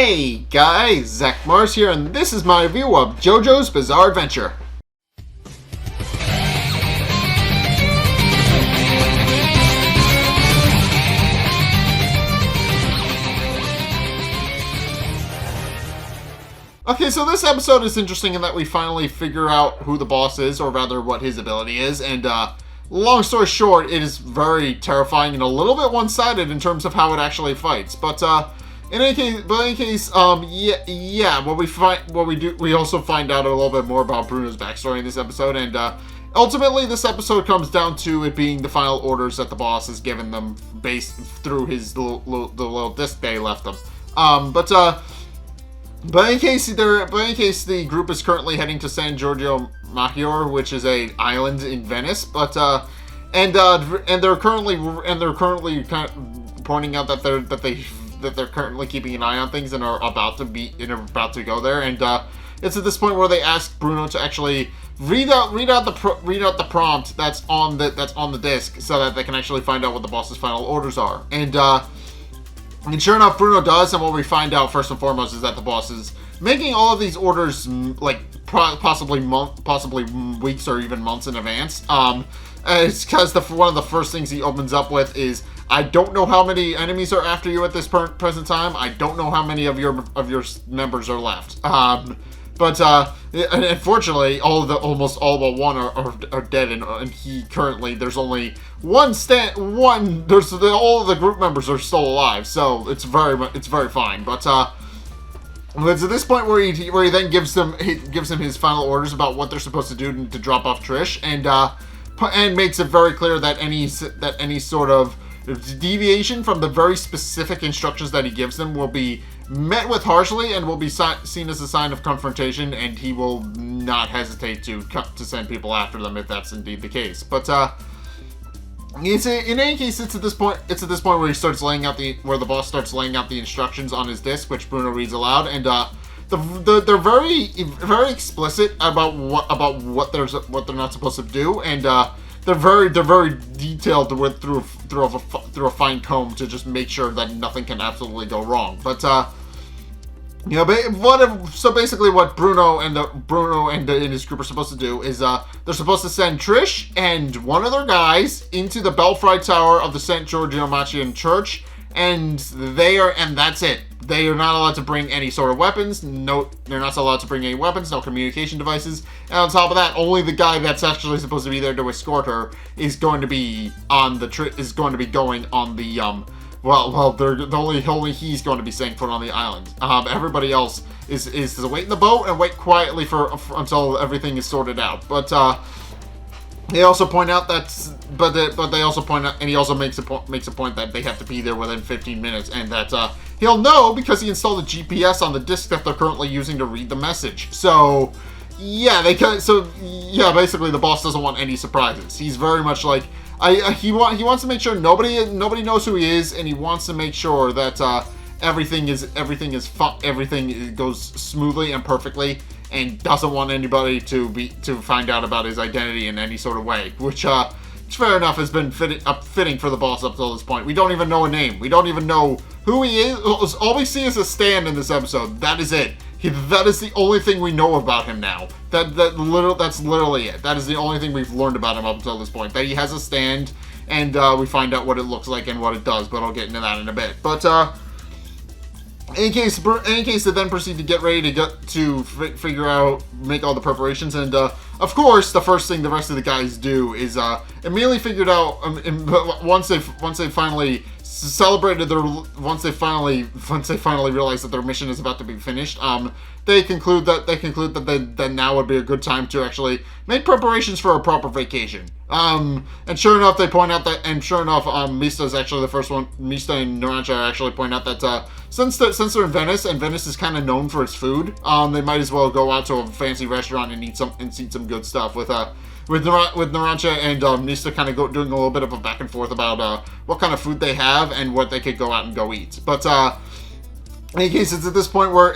Hey guys, Zack here, and this is my review of JoJo's Bizarre Adventure. Okay, so this episode is interesting in that we finally figure out who the boss is, or rather what his ability is, and long story short, it is very terrifying and a little bit one-sided in terms of how it actually fights. But in any case, we also find out a little bit more about Bruno's backstory in this episode, and ultimately this episode comes down to it being the final orders that the boss has given them based through his the little disc they left them. But in case the group is currently heading to San Giorgio Maggiore, which is an island in Venice, and they're currently kind of pointing out that they're currently keeping an eye on things and are about to go there, and it's at this point where they ask Bruno to actually read out the prompt that's on the disc so that they can actually find out what the boss's final orders are, and sure enough, Bruno does, and what we find out first and foremost is that the boss is making all of these orders like possibly weeks or even months in advance. It's because one of the first things he opens up with is, I don't know how many enemies are after you at this present time. I don't know how many of your members are left. But unfortunately, almost all but one are dead, and he currently, there's only all of the group members are still alive, so it's very fine. But it's at this point where he then gives him his final orders about what they're supposed to do to drop off Trish, and makes it very clear that any sort of deviation from the very specific instructions that he gives them will be met with harshly and will be seen as a sign of confrontation, and he will not hesitate to send people after them if that's indeed the case. But in any case, it's at this point where he starts where the boss starts laying out the instructions on his disc, which Bruno reads aloud, and they're very explicit about what they're not supposed to do, and they're very detailed through a fine comb to just make sure that nothing can absolutely go wrong. But so basically what Bruno and his group are supposed to do is they're supposed to send Trish and one of their guys into the belfry tower of the St. Giorgio Maggiore church, and that's it. They are not allowed to bring any sort of weapons. No, they're not allowed to bring any weapons, no communication devices. And on top of that, only the guy that's actually supposed to be there to escort her is going to be going on the only he's going to be staying put on the island. Everybody else is to wait in the boat and wait quietly until everything is sorted out. But they also point out and he also makes a point that they have to be there within 15 minutes, and that he'll know because he installed a GPS on the disc that they're currently using to read the message. So yeah, basically the boss doesn't want any surprises. He's very much like, he wants to make sure nobody knows who he is, and he wants to make sure that everything goes smoothly and perfectly, and doesn't want anybody to find out about his identity in any sort of way, which fair enough has been fitting for the boss up till this point. We don't even know a name. We don't even know who he is. All we see is a stand in this episode. That is it. That is the only thing we know about him now. That's literally it. That is the only thing we've learned about him up until this point. That he has a stand, and we find out what it looks like and what it does, but I'll get into that in a bit. But in case they then proceed to get ready to make all the preparations, and of course the first thing the rest of the guys do is immediately figured out, once they finally realize that their mission is about to be finished, they conclude that now would be a good time to actually make preparations for a proper vacation. And sure enough, they point out that, Mista is actually the first one. Mista and Narancia actually point out that since they're in Venice, and Venice is kind of known for its food, they might as well go out to a fancy restaurant and eat some good stuff with Narancia and Mista kind of doing a little bit of a back and forth about what kind of food they have and what they could go out and go eat. But in any case, it's at this point where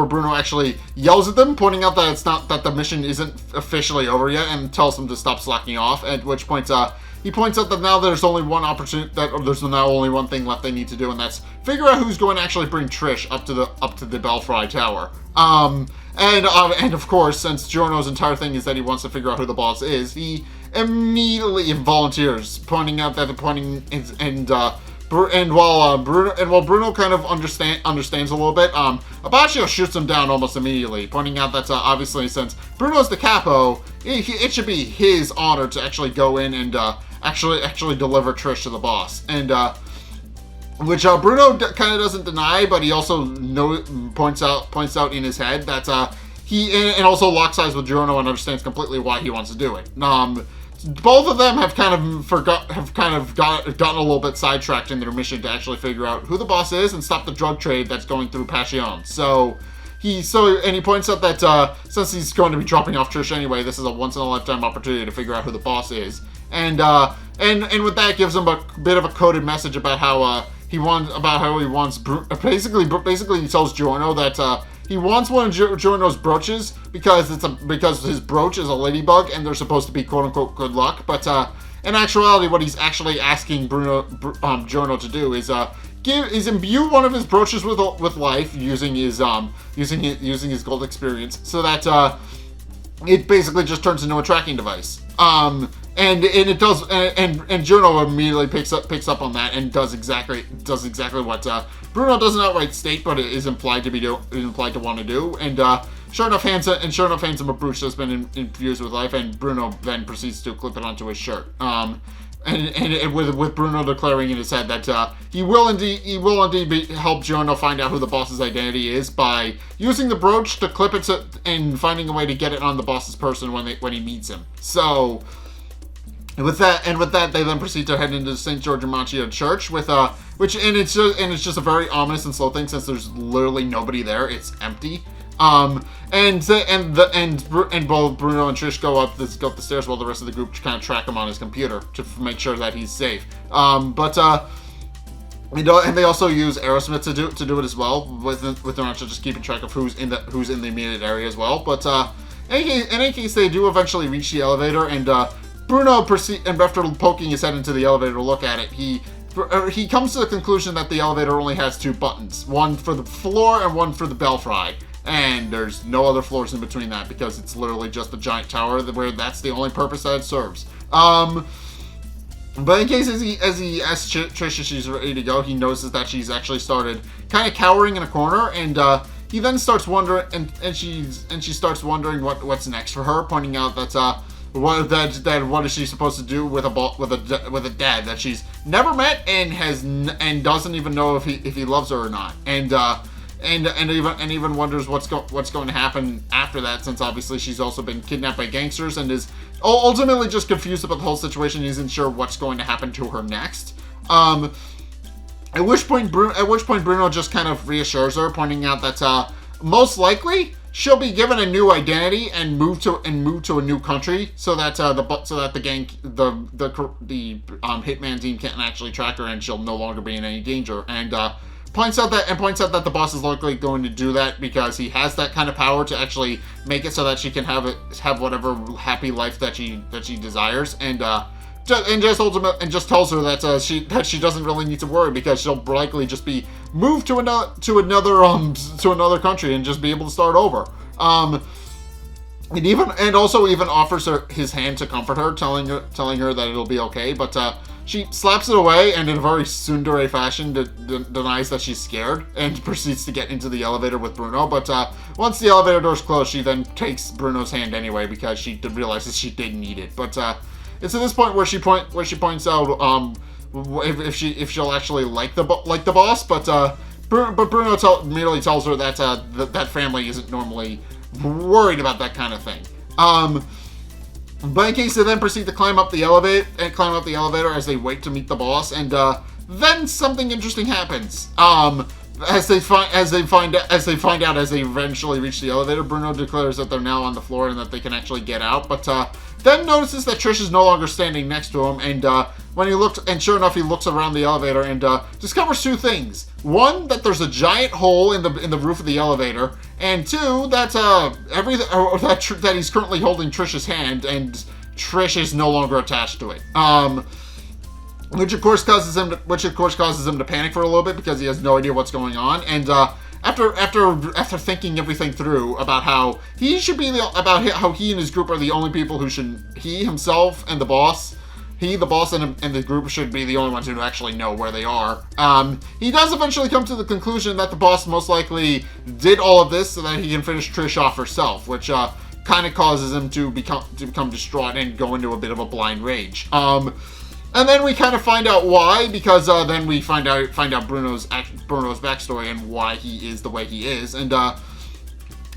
Bruno actually yells at them, pointing out that the mission isn't officially over yet, and tells them to stop slacking off. At which point, he points out that now there's only one opportunity, there's now only one thing left they need to do, and that's figure out who's going to actually bring Trish up to the Belfry Tower. And of course, since Giorno's entire thing is that he wants to figure out who the boss is, he immediately volunteers, pointing out that while Bruno kind of understands a little bit, Abbacchio shoots him down almost immediately, pointing out that obviously since Bruno's the capo, it should be his honor to actually go in and actually deliver Trish to the boss, and which Bruno kind of doesn't deny, but he also points out in his head that he also locks eyes with Giorno and understands completely why he wants to do it. Both of them have kind of gotten a little bit sidetracked in their mission to actually figure out who the boss is and stop the drug trade that's going through Passion. So he points out that since he's going to be dropping off Trish anyway, this is a once in a lifetime opportunity to figure out who the boss is, and with that gives him a bit of a coded message about how he wants basically he tells Giorno that he wants one of Giorno's brooches because his brooch is a ladybug and they're supposed to be quote unquote good luck. But in actuality, what he's actually asking Giorno to do is imbue one of his brooches with life using his gold experience, so that it basically just turns into a tracking device. And it does, and Giorno immediately picks up on that and does exactly what Bruno doesn't outright state, but it is implied to want to do. And sure enough hands him a brooch that's been infused with life, and Bruno then proceeds to clip it onto his shirt. And with Bruno declaring in his head that he will indeed help Giorno find out who the boss's identity is by using the brooch to clip it and finding a way to get it on the boss's person when he meets him. So. And with that, they then proceed to head into St. George Machia Church it's just a very ominous and slow thing since there's literally nobody there. It's empty. And both Bruno and Trish go up the stairs while the rest of the group kind of track him on his computer to make sure that he's safe. And they also use Aerosmith to do it as well, with them actually just keeping track of who's in the immediate area as well. But in any case, they do eventually reach the elevator, and Bruno after poking his head into the elevator to look at it, he comes to the conclusion that the elevator only has two buttons, one for the floor and one for the belfry, and there's no other floors in between that because it's literally just a giant tower where that's the only purpose that it serves. But in case as he asks Trish if she's ready to go, he notices that she's actually started kind of cowering in a corner, and he then starts wondering, and she starts wondering what's next for her, pointing out that what is she supposed to do with a dad that she's never met and doesn't even know if he loves her or not, and even wonders what's going to happen after that, since obviously she's also been kidnapped by gangsters and is ultimately just confused about the whole situation. He isn't sure what's going to happen to her next. At which point Bruno just kind of reassures her, pointing out that most likely she'll be given a new identity and move to a new country, so that the hitman team can't actually track her, and she'll no longer be in any danger. And points out that the boss is likely going to do that because he has that kind of power to actually make it so that she can have whatever happy life that she desires, and just tells her that she doesn't really need to worry because she'll likely just be moved to another country and just be able to start over. And also offers her his hand to comfort her, telling her that it'll be okay, but she slaps it away and in a very tsundere fashion denies that she's scared and proceeds to get into the elevator with Bruno. But once the elevator doors close, she then takes Bruno's hand anyway because she realizes she did need it. But it's at this point where she points out if she'll actually like the boss, but Bruno merely tells her that that family isn't normally worried about that kind of thing. But in case they then proceed to climb up the elevator as they wait to meet the boss, and then something interesting happens. As they find out as they eventually reach the elevator, Bruno declares that they're now on the floor and that they can actually get out, but then notices that Trish is no longer standing next to him, and sure enough, he looks around the elevator and discovers two things. One, that there's a giant hole in the roof of the elevator, and two, that that he's currently holding Trish's hand, and Trish is no longer attached to it. Which of course causes him to panic for a little bit because he has no idea what's going on. And after thinking everything through about how he and his group are the only people who should, he himself and the boss, and the group should be the only ones who actually know where they are. He does eventually come to the conclusion that the boss most likely did all of this so that he can finish Trish off herself, which kind of causes him to become distraught and go into a bit of a blind rage. And then we kind of find out why, because then we find out Bruno's backstory and why he is the way he is. And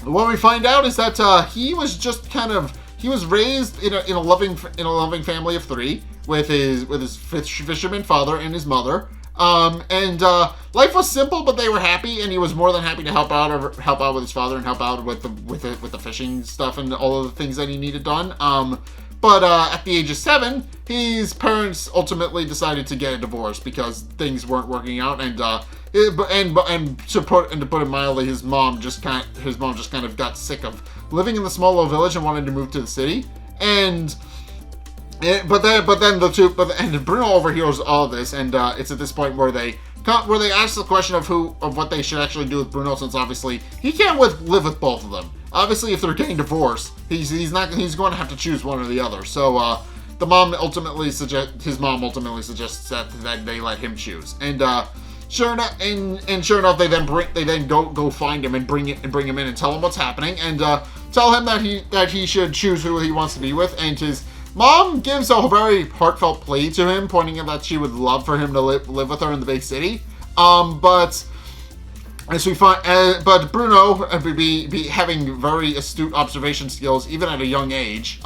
what we find out is that he was raised in a loving family of three with his fisherman father and his mother. Life was simple, but they were happy, and he was more than happy to help out with his father and help out with the fishing stuff and all of the things that he needed done. But at the age of 7, his parents ultimately decided to get a divorce because things weren't working out, and to put it mildly, his mom just kind of got sick of living in the small little village and wanted to move to the city. And Bruno overhears all of this, and it's at this point where they ask the question of what they should actually do with Bruno, since obviously he can't live with both of them. Obviously, if they're getting divorced, he's going to have to choose one or the other. So his mom ultimately suggests that they let him choose. And sure enough, they then go find him and bring him in and tell him what's happening, and tell him that he should choose who he wants to be with. And his mom gives a very heartfelt plea to him, pointing out that she would love for him to live with her in the big city. But as we find, but Bruno, be having very astute observation skills even at a young age,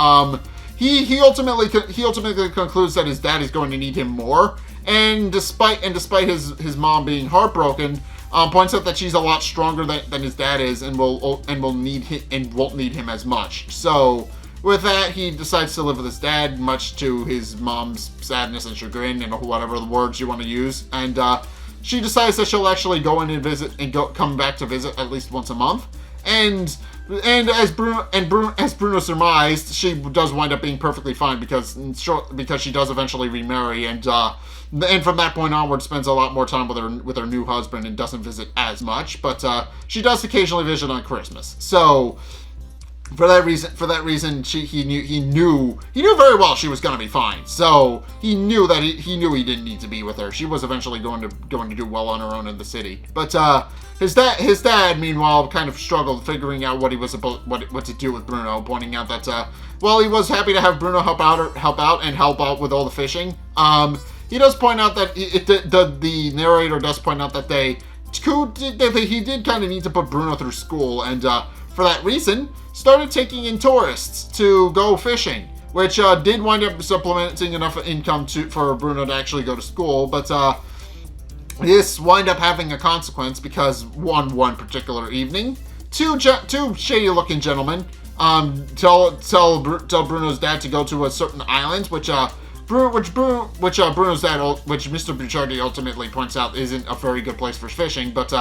he ultimately concludes that his dad is going to need him more, and despite his mom being heartbroken, points out that she's a lot stronger than his dad is, and won't need him as much. So with that, he decides to live with his dad, much to his mom's sadness and chagrin, and whatever the words you want to use. And she decides that she'll actually go in and visit and come back to visit at least once a month. And as Bruno surmised, she does wind up being perfectly fine because she does eventually remarry, and from that point onward spends a lot more time with her new husband and doesn't visit as much. But she does occasionally visit on Christmas. So For that reason, he knew very well she was gonna be fine. So he knew he didn't need to be with her. She was eventually going to do well on her own in the city. But his dad, meanwhile, kind of struggled figuring out what to do with Bruno, pointing out that while he was happy to have Bruno help out with all the fishing, he does point out that the narrator does point out that he did kind of need to put Bruno through school, and for that reason, started taking in tourists to go fishing, which did wind up supplementing enough income for Bruno to actually go to school. But this wind up having a consequence because one particular evening, two shady-looking gentlemen tell Bruno's dad to go to a certain island, which Bruno's dad, which Mr. Bucciarati ultimately points out isn't a very good place for fishing, but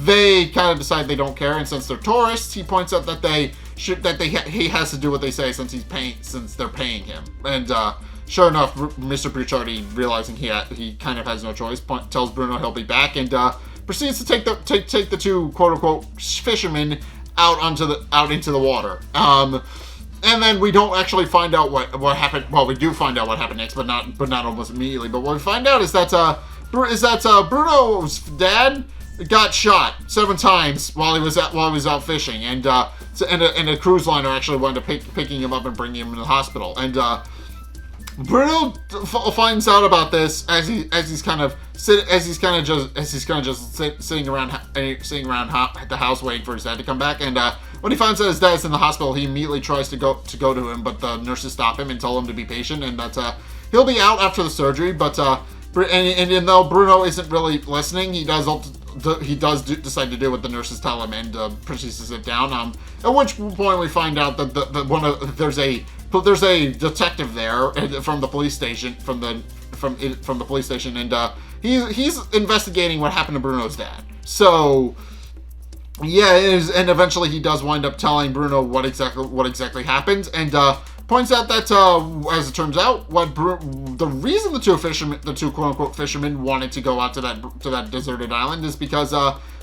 they kind of decide they don't care, and since they're tourists, he points out that he has to do what they say since they're paying him. And sure enough, Mr. Bucciarati, realizing he kind of has no choice, tells Bruno he'll be back, and proceeds to take the two quote unquote fishermen out into the water. And then we don't actually find out what happened. Well, we do find out what happened next, but not almost immediately. But what we find out is that Bruno's dad got shot 7 times while he was out fishing, and a cruise liner actually wound up picking him up and bringing him to the hospital. And Bruno finds out about this as he's kind of just sitting around the house waiting for his dad to come back. And when he finds out his dad's in the hospital, he immediately tries to go to him, but the nurses stop him and tell him to be patient, and that he'll be out after the surgery. But and though Bruno isn't really listening, he does decide to do what the nurses tell him, and proceeds to sit down. At which point we find out that there's a detective there from the police station, from the police station, and he's investigating what happened to Bruno's dad. So yeah, and eventually he does wind up telling Bruno what exactly happened, and points out that, as it turns out, the reason the two quote-unquote fishermen wanted to go out to that deserted island is because,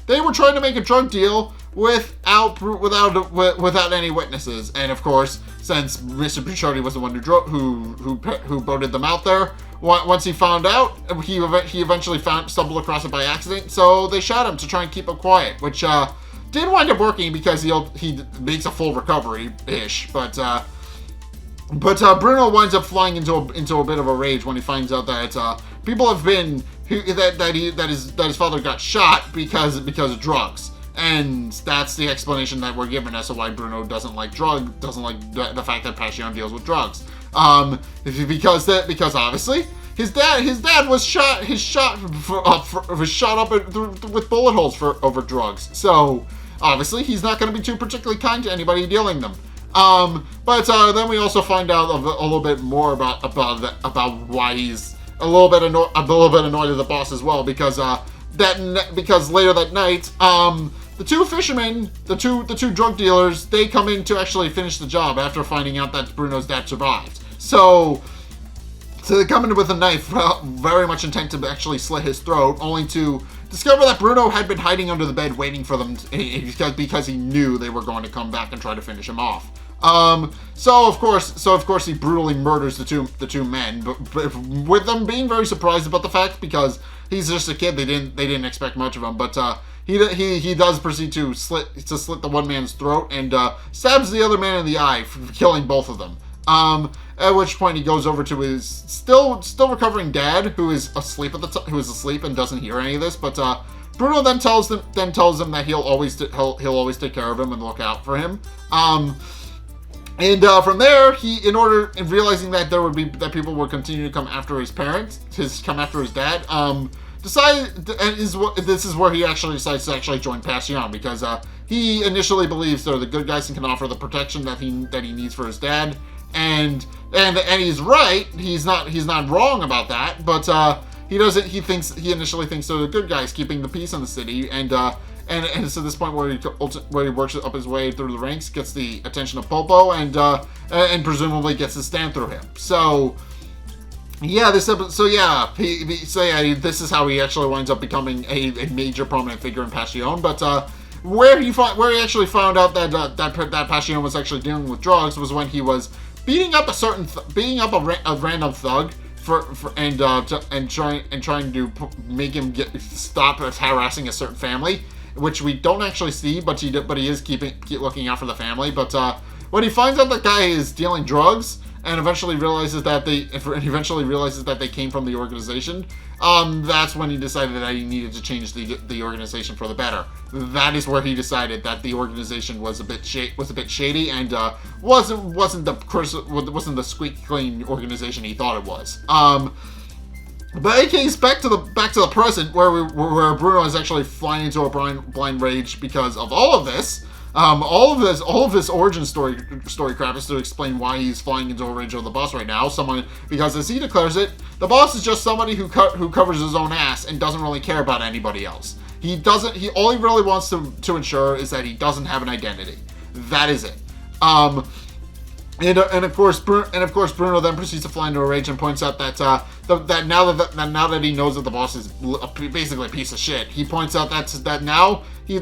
they were trying to make a drug deal without any witnesses. And of course, since Mr. Bucciarati was the one who boated them out there, once he found out, he eventually stumbled across it by accident. So they shot him to try and keep him quiet, which did wind up working because he makes a full recovery-ish. But Bruno winds up flying into a bit of a rage when he finds out that people have been that his father got shot because of drugs, and that's the explanation that we're given as to why Bruno doesn't like the fact that Passion deals with drugs. Because obviously his dad was shot up with bullet holes over drugs. So obviously he's not going to be too particularly kind to anybody dealing them. But then we also find out a little bit more about why he's a little bit annoyed at the boss as well, because later that night, the two fishermen, the two drug dealers, they come in to actually finish the job after finding out that Bruno's dad survived. So they come in with a knife, very much intent to actually slit his throat, only to discover that Bruno had been hiding under the bed waiting for them because he knew they were going to come back and try to finish him off. So of course he brutally murders the two men, but with them being very surprised about the fact, because he's just a kid. They didn't expect much of him, but he does proceed to slit the one man's throat and stabs the other man in the eye, killing both of them. At which point he goes over to his still recovering dad, who is asleep and doesn't hear any of this. But Bruno then tells him that he'll always take care of him and look out for him. And from there, realizing that people would continue to come after his dad, this is where he actually decides to actually join Passion, because he initially believes they're the good guys and can offer the protection that he needs for his dad, and he's right. He's not wrong about that, but he initially thinks they're the good guys keeping the peace in the city, and it's at this point where he works up his way through the ranks, gets the attention of Popo, and presumably gets to stand through him. So this is how he actually winds up becoming a major prominent figure in Passion. But where he actually found out that Passion was actually dealing with drugs was when he was beating up a random thug and trying to make him stop harassing a certain family, which we don't actually see, but he is keep looking out for the family. But when he finds out that guy is dealing drugs, and eventually realizes that they came from the organization, that's when he decided that he needed to change the organization for the better. That is where he decided that the organization was a bit shady and wasn't the squeaky clean organization he thought it was. But in case, back to the present, where Bruno is actually flying into a blind rage because of all of this. All of this origin story crap is to explain why he's flying into a rage over the boss right now. Because as he declares it, the boss is just somebody who covers his own ass and doesn't really care about anybody else. All he really wants to ensure is that he doesn't have an identity. That is it. And of course Bruno then proceeds to fly into a rage and points out that now that he knows that the boss is basically a piece of shit, he points out that now he's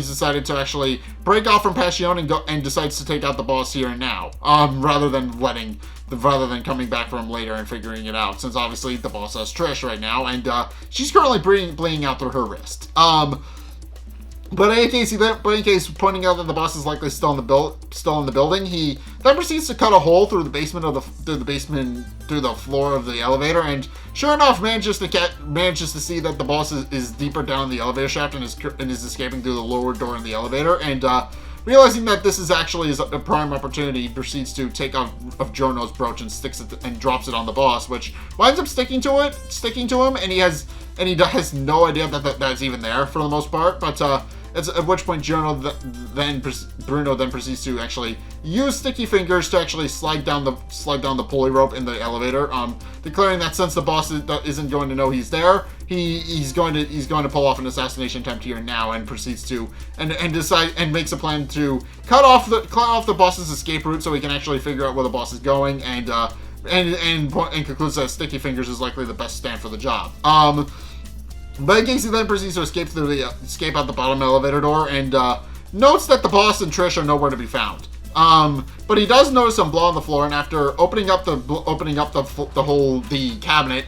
decided to actually break off from Passion and decides to take out the boss here and now, rather than coming back for him later and figuring it out, since obviously the boss has Trish right now, and she's currently bleeding out through her wrist. But in any case, pointing out that the boss is likely still in the building, he then proceeds to cut a hole through the floor of the elevator, and sure enough, manages to see that the boss is deeper down in the elevator shaft and is escaping through the lower door in the elevator. And realizing that this is actually a prime opportunity, he proceeds to take off of Giorno's brooch and drops it on the boss, which winds up sticking to him, and he has no idea that that's even there for the most part. But at which point Bruno then proceeds to actually use sticky fingers to actually slide down the pulley rope in the elevator, declaring that since the boss isn't going to know he's there, he's going to pull off an assassination attempt here now, and proceeds to and makes a plan to cut off the boss's escape route so he can actually figure out where the boss is going, and concludes that Sticky Fingers is likely the best stand for the job. But Casey then proceeds to escape out the bottom elevator door, and notes that the boss and Trish are nowhere to be found. But he does notice some blood on the floor, and after opening up the cabinet,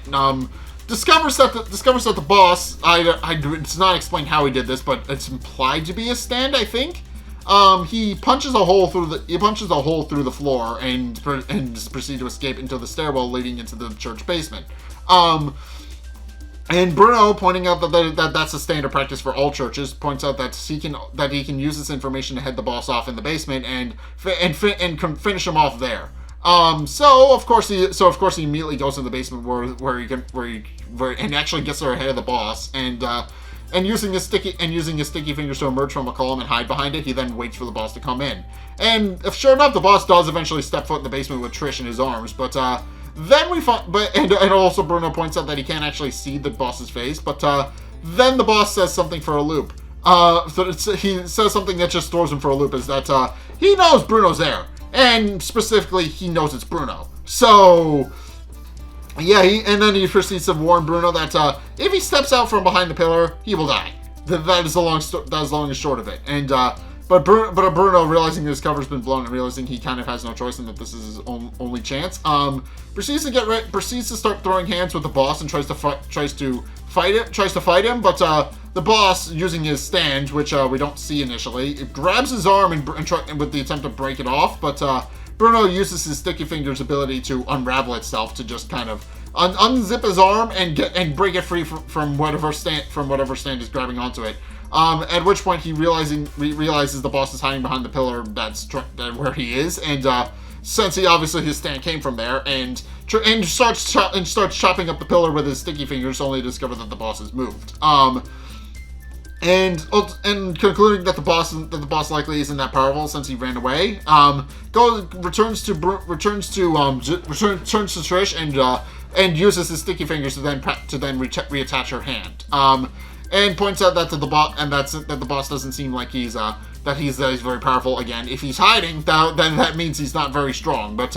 discovers that the boss, it's not explained how he did this, but it's implied to be a stand, I think. He punches a hole through the floor and proceeds to escape into the stairwell leading into the church basement. And Bruno, pointing out that that's a standard practice for all churches, points out that he can use this information to head the boss off in the basement and finish him off there. So of course he immediately goes in the basement where he actually gets there ahead of the boss, and using his sticky fingers to emerge from a column and hide behind it, he then waits for the boss to come in. And sure enough, the boss does eventually step foot in the basement with Trish in his arms, but then we find, and also Bruno points out that he can't actually see the boss's face, but then the boss says something for a loop. He says something that just throws him for a loop, is that he knows Bruno's there, and specifically he knows it's Bruno. So yeah, and then he proceeds to warn Bruno that if he steps out from behind the pillar, he will die. That is the long and short of it. And But Bruno, realizing his cover's been blown and realizing he kind of has no choice and that this is his only chance, proceeds to start throwing hands with the boss and tries to fight him. But the boss, using his stand, which we don't see initially, grabs his arm and with the attempt to break it off. But Bruno uses his sticky fingers' ability to unravel itself to just kind of unzip his arm and break it free from whatever stand is grabbing onto it. At which point he realizes the boss is hiding behind the pillar that's where he is, and since his stand came from there, and starts chopping up the pillar with his sticky fingers, only to discover that the boss has moved. And concluding that the boss likely isn't that powerful since he ran away, returns to Trish and uses his sticky fingers to then reattach her hand. And points out that the boss doesn't seem like he's very powerful. Again, if he's hiding, then that means he's not very strong. But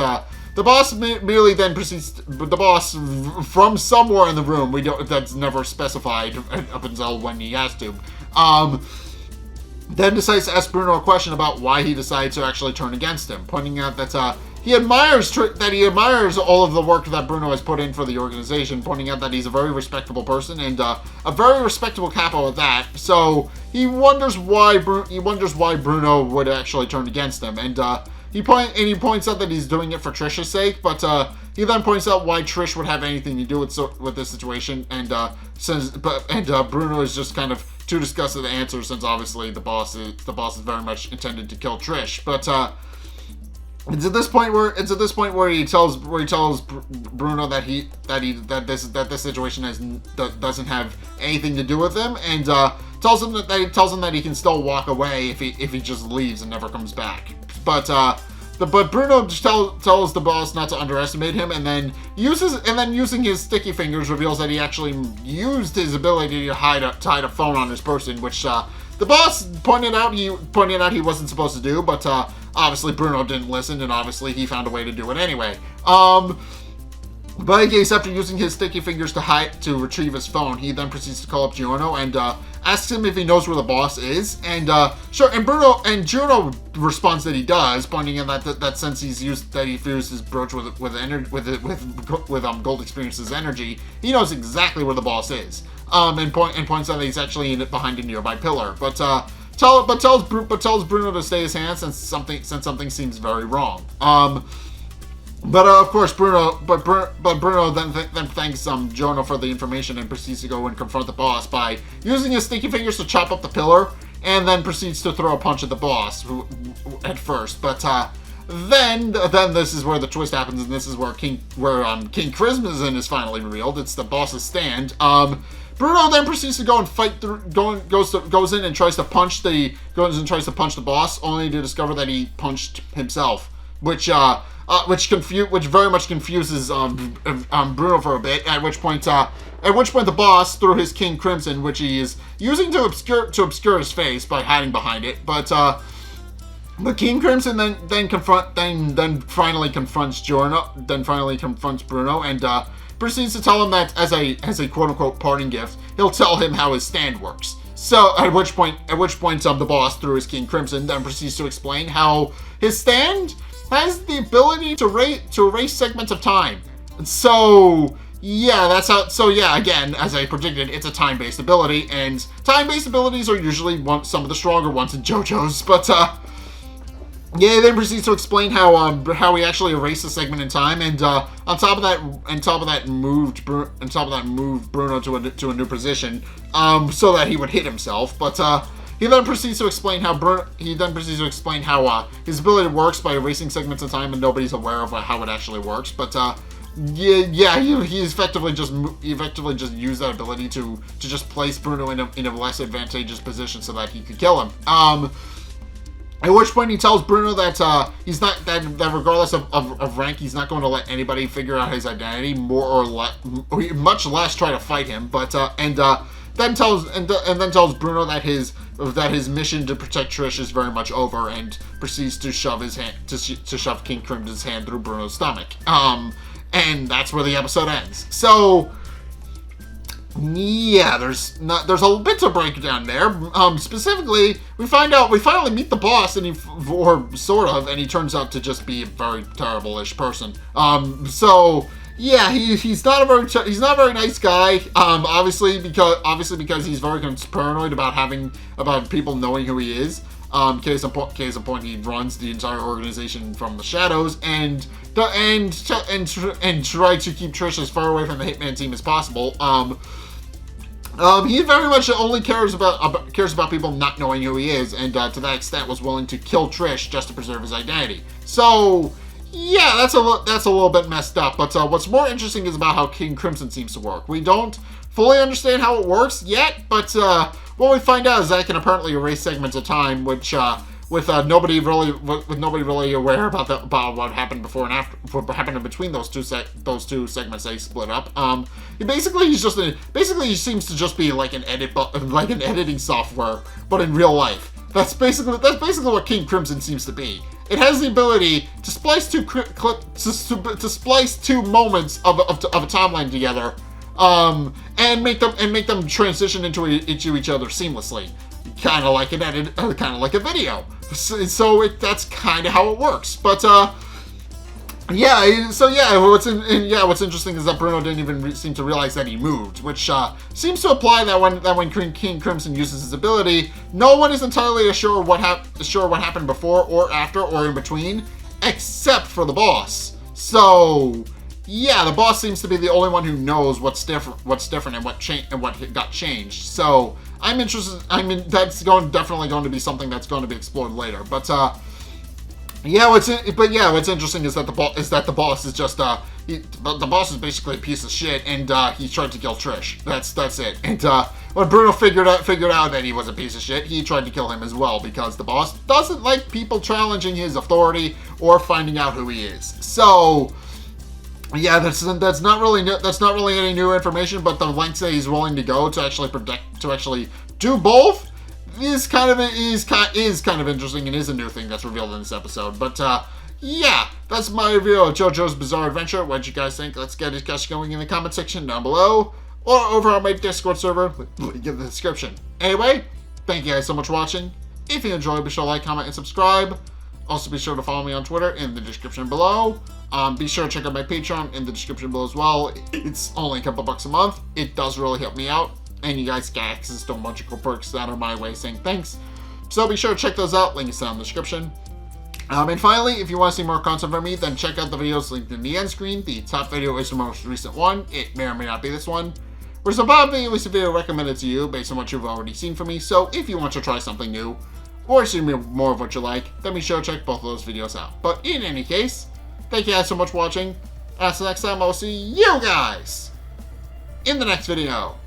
the boss merely then proceeds. But the boss from somewhere in the room, that's never specified up until when he has to. Then decides to ask Bruno a question about why he decided to actually turn against him, pointing out that he admires all of the work that Bruno has put in for the organization, pointing out that he's a very respectable person and a very respectable capo at that. So he wonders why Bruno would actually turn against him, and he points out that he's doing it for Trish's sake, but he then points out why Trish would have anything to do with this situation, and Bruno is just kind of too disgusted to answer, since obviously the boss is very much intended to kill Trish, but. It's at this point where he tells Bruno that this situation doesn't have anything to do with him, and tells him that he can still walk away if he just leaves and never comes back. But Bruno just tells the boss not to underestimate him, and then using his sticky fingers reveals that he actually used his ability to hide a phone on his person, which the boss pointed out he wasn't supposed to do, but obviously Bruno didn't listen, and obviously he found a way to do it anyway. But in case, after using his sticky fingers to retrieve his phone, he then proceeds to call up Juno and asks him if he knows where the boss is. And Juno responds that he does, pointing out that since he fused his brooch with Gold Experience's energy, he knows exactly where the boss is. And points out that he's actually behind a nearby pillar, but tells Bruno to stay his hand since something seems very wrong. Of course, Bruno then thanks Jonah for the information and proceeds to go and confront the boss by using his sticky fingers to chop up the pillar, and then proceeds to throw a punch at the boss at first. But then this is where the twist happens, and this is where King Charisma's is finally revealed. It's the boss's stand. Bruno then proceeds to go and fight goes in and tries to punch the boss, only to discover that he punched himself. which very much confuses Bruno for a bit. At which point the boss, through his King Crimson, which he is using to obscure his face by hiding behind it, but King Crimson then finally confronts Bruno and proceeds to tell him that as a quote unquote parting gift, he'll tell him how his stand works. So at which point the boss, through his King Crimson, then proceeds to explain how his stand has the ability to erase segments of time. And so yeah, that's how. So yeah, again, as I predicted, it's a time-based ability, and time-based abilities are usually some of the stronger ones in JoJo's. But yeah, he then proceeds to explain how he actually erased a segment in time, and on top of that moved Bruno to a new position, so that he would hit himself. But he then proceeds to explain how his ability works by erasing segments in time, and nobody's aware of how it actually works. But yeah, he effectively just used that ability to just place Bruno in a less advantageous position so that he could kill him. At which point he tells Bruno that he's not that regardless of rank, he's not going to let anybody figure out his identity, much less try to fight him. But then tells Bruno that his mission to protect Trish is very much over, and proceeds to shove King Crimson's hand through Bruno's stomach. And that's where the episode ends. So yeah, there's a bit to break down there. Specifically, we finally meet the boss, and he turns out to just be a very terrible-ish person. So yeah, he's not a very nice guy. Obviously because he's very paranoid about people knowing who he is. Case in point, he runs the entire organization from the shadows and try to keep Trish as far away from the Hitman team as possible. He very much only cares about people not knowing who he is, and to that extent was willing to kill Trish just to preserve his identity. So yeah, that's a little bit messed up. But what's more interesting is about how King Crimson seems to work. We don't fully understand how it works yet, but what we find out is that it can apparently erase segments of time, which with nobody really aware about what happened before and after, what happened in between those two segments they split up. He seems to just be like an editing software, but in real life. That's basically what King Crimson seems to be. It has the ability to splice two moments of a timeline together, and make them transition into each other seamlessly, kind of like a video. So that's kind of how it works. But what's interesting is that Bruno didn't even seem to realize that he moved, which seems to imply that when King Crimson uses his ability, no one is entirely sure what happened before or after or in between, except for the boss. So yeah, the boss seems to be the only one who knows what's different and what got changed. So I'm interested. That's definitely going to be something that's going to be explored later. But what's interesting is that the boss is just the boss is basically a piece of shit, and he tried to kill Trish. That's it. And when Bruno figured out that he was a piece of shit, he tried to kill him as well, because the boss doesn't like people challenging his authority or finding out who he is. So yeah, that's not really any new information, but the lengths that he's willing to go to actually do both is kind of interesting, and is a new thing that's revealed in this episode. But yeah, that's my review of JoJo's Bizarre Adventure. What did you guys think? Let's get a discussion going in the comment section down below, or over on my Discord server, link in the description. Anyway, thank you guys so much for watching. If you enjoyed, be sure to like, comment, and subscribe. Also, be sure to follow me on Twitter in the description below. Be sure to check out my Patreon in the description below as well. It's only a couple bucks a month. It does really help me out, and you guys get access to magical perks that are my way of saying thanks. So be sure to check those out. Link is down in the description. And finally, if you want to see more content from me, then check out the videos linked in the end screen. The top video is the most recent one. It may or may not be this one. Whereas the bottom video is a video recommended to you based on what you've already seen from me. So if you want to try something new, or see more of what you like, then be sure to check both of those videos out. But in any case, thank you guys so much for watching. Until next time, I'll see you guys in the next video.